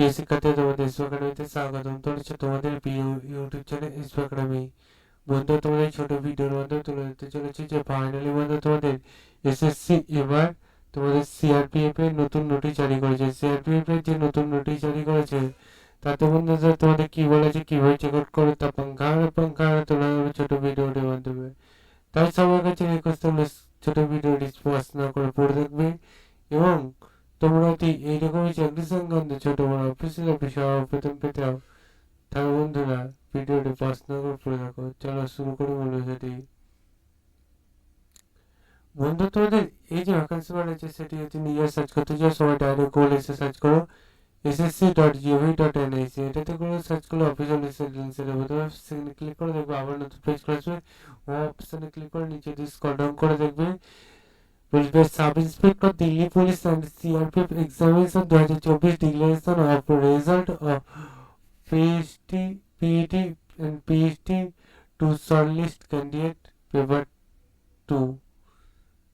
প্রিয় শিক্ষার্থী, তোমাদের ইসরো একাডেমিতে স্বাগতম। চলেছে তোমাদের প্রিয় ইউটিউব চ্যানেল ইসরো একাডেমি। বন্ধু, তোমাদের ছোট ভিডিওর মাধ্যমে তুলে ধরতে চলেছি যে ফাইনালি বন্ধু তোমাদের এসএসসি এবার তোমাদের সিআরপিএফ এর নতুন নোটিশ জারি করেছে। সিআরপিএফ এর যে নতুন নোটিশ জারি করেছে তাতে বন্ধু তোমাদের কি বলেছে, কিভাবে চেক আউট করে তা পাঙ্খা তোলা হবে ছোট ভিডিওটির মাধ্যমে। তাই সবার কাছে রিকোয়েস্ট হলো ছোট ভিডিওটি স্পষ্ট না করে পড়ে দেখবে, এবং তোমরা যদি এইরকমই চাকরি সংক্রান্ত ছোট বড় অফিসিয়াল প্রথম পেতে হও, তাহলে বন্ধুরা ভিডিওটি পছন্দ করে পড়ে রাখো। চলো শুরু করি মূল বিষয়টি। বন্ধু, তোমাদের এই যে ভ্যাকান্সি বাড়াচ্ছে সেটি হচ্ছে নিজে সার্চ করতে চাও, সবাই ডাইরেক্ট গুগল এসে সার্চ করো ssc.gov.nic, এটাতে করে সার্চ করলে অফিসিয়াল রেসিডেন্সিয়াল হবে। তোমরা সেখানে ক্লিক করে দেখবে আবার নতুন পেজ খুলে আসবে। ও অপশনে ক্লিক করে নিচে দিয়ে স্ক্রল ডাউন করে দেখবে বলবে sub inspector Delhi police and CRPF examination 2024 declaration of result of PhD PET and PhD to shortlist candidate paper 2।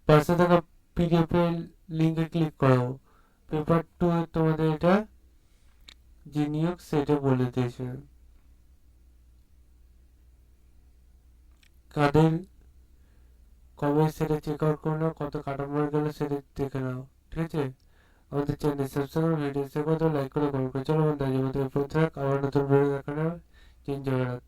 পাশে থাকা পিডিএফ এর লিংকে ক্লিক করো। পেপার 2 তোমাদের এটা যে নিয়োগ সেটা বলে দিয়েছে কাদের কবে, সেটা চেক আউট করে নাও। কত কাটা মার গেল সেটা দেখে নাও, ঠিক আছে? আমাদের চ্যানেল সাবস্ক্রাইব, ভিডিও শেয়ার করে লাইক করে কমেন্ট করে। চলো বন্ধু, আজ আমাদের আবার নতুন ভিডিও দেখানো হবে। জয় জগন্নাথ।